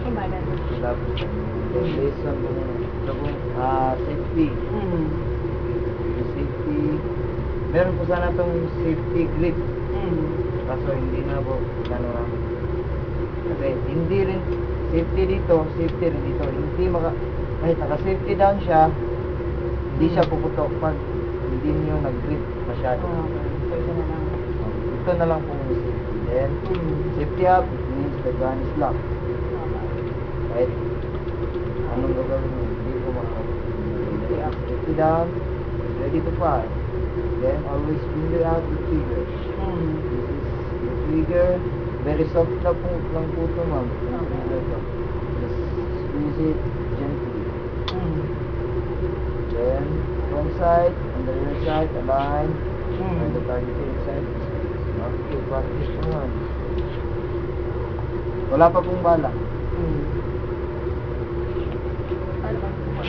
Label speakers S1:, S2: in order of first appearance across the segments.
S1: kamalan.
S2: Wala po. Then based on safety. Safety. Meron po sana itong safety grip. Kaso hindi na po gano'n. Kasi hindi rin safety dito, safety rin dito. Hindi kahit naka-safety down siya, hindi siya puputok pag hindi niyo nag-grip masyado.
S1: So, ito na lang.
S2: Ito na lang po yung safety. Then, safety up, it means the gun is locked. Right? Anong gagawin mo? Hindi po makakapag. Safety down, ready to fire. Then, always finger out the trigger. This is the trigger. Very soft lang po ito, ma'am. Just squeeze it gently. Then, front side, on the rear side, align. And the target inside. Okay, practice po ma'am. Wala pa pong bala.
S1: Paano ba ito mo?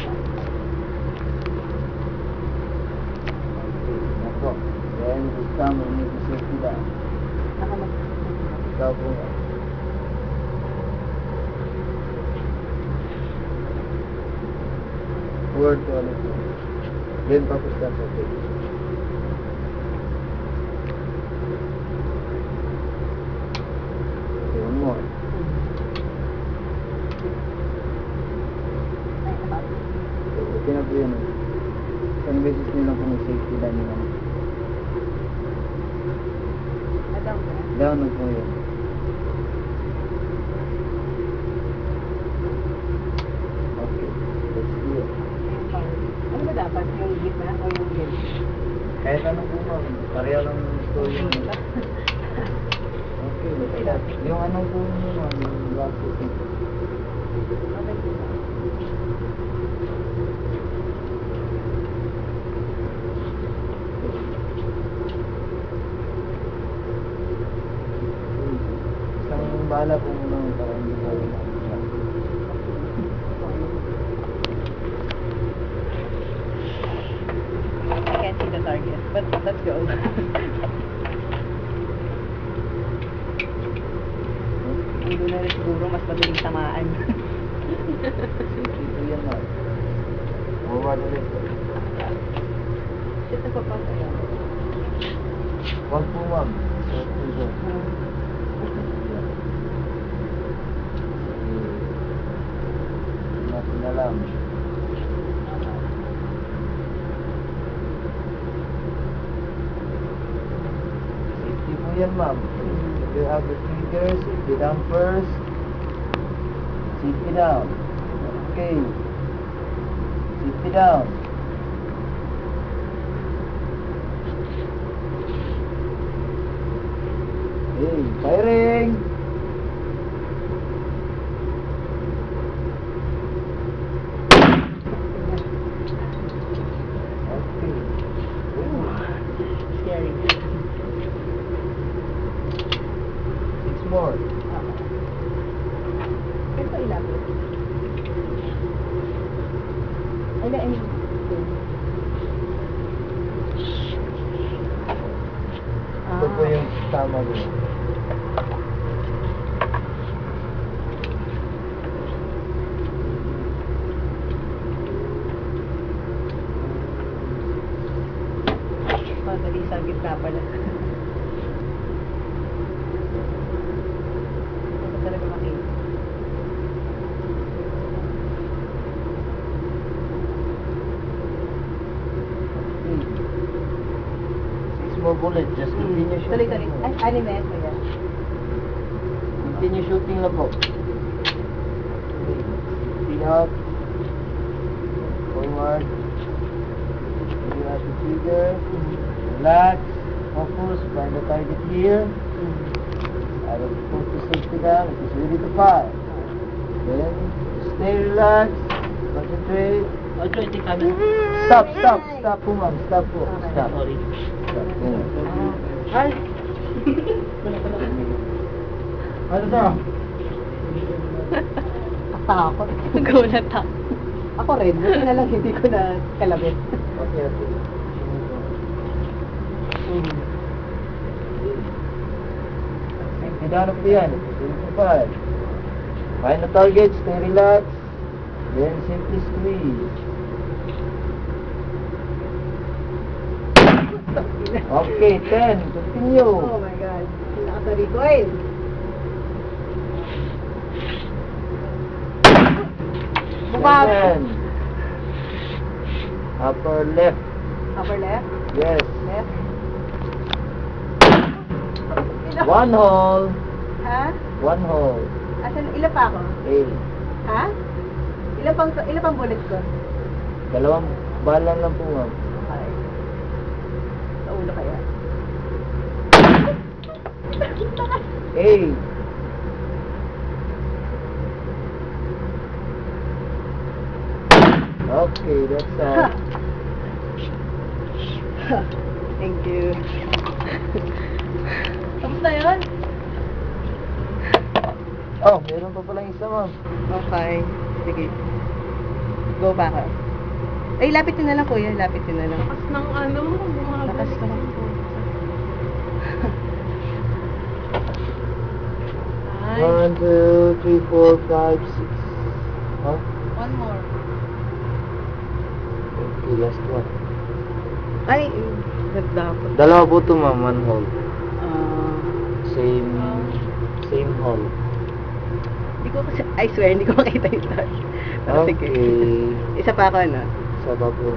S2: Nako. Then, this time we need to safety down. Ikaw po nga. Forward to ano po. Then, tapos lang sa tape. Okay, one more. Okay na po yun. Isang beses nyo lang po may safety down yun. Down na po yun. Okay, let's do it.
S1: Ano ba dapat? Yung gitna o yung gilid?
S2: Kahit ano po ma'am, pareho lang yung story yun. Okay, let's start. Yung anong po nyo ma'am, yung last second. Isang bala po muna para hindi po
S1: I can't see the target, but let's go. Hindi na rin siguro mas madaling tamaan.
S2: safety po yan ma'am. Forward ulit.
S1: Shit, napapasa yan.
S2: Wag po ma'am. Wag po dyan. Natin alam. Safety po yan ma'am. You have the trigger, safety down first. Safety down. Okay. Safety down. Okay, firing. Okay.
S1: Scary.
S2: 6 more.
S1: Ito ilapit. Ay, I mean,
S2: Ito po yung tama ko.
S1: madali sa gitna pala. Ito talaga makita.
S2: More bullet, just continue shooting.
S1: Tuloy. Ay, anime mo yan.
S2: Continue shooting lang po. Speed up. Forward. You have the trigger. Relax. Focus. Find the target here. I will put the safety down. It is ready to fire. Then, stay relaxed. Concentrate. Stop po ma'am. Stop po. Stop.
S3: Sorry.
S2: Stop. Yan.
S1: Ay!
S2: Ano to?
S1: Takot. Gulat ako. Ako rin. Buti na lang hindi ko na kalabit.
S2: Okay, okay. Hidhanap ko yan. 25. Find the target, stay relaxed. Then simply squeeze. Okay, 10. Continue.
S1: Oh my God. Lakas na recoil. Bumab.
S2: 10. Upper left.
S1: Upper left.
S2: Yes.
S1: Left.
S2: One hole.
S1: Ha?
S2: One hole.
S1: Asan, ilan pa ako?
S2: A.
S1: Ha? Ilan pang bullet ko?
S2: Dalawang bala lang po, ma'am.
S1: Okay. Sa ulo kaya?
S2: A. Okay, that's all.
S1: Thank you. Tapos na yun?
S2: Oh, meron pa pala isa, ma'am.
S1: Okay. Sige. Go back up. Ay, lapit nyo na lang, kuya. Lapit nyo na lang.
S3: Lakas ng ano, bumabalik.
S1: Lakas ka lang.
S3: Ay,
S2: 1, 2, 3, 4, 5, 6. Huh?
S3: one more.
S2: Okay, last one.
S1: Ay, nagdapat.
S2: Dalawa po ito, ma'am. One hole.
S1: Ah,
S2: Same hole.
S1: Hindi ko kasi, I swear, hindi ko makita yung stars. Pero sige.
S2: Okay.
S1: Isa pa ako, ano?
S2: Sa babo.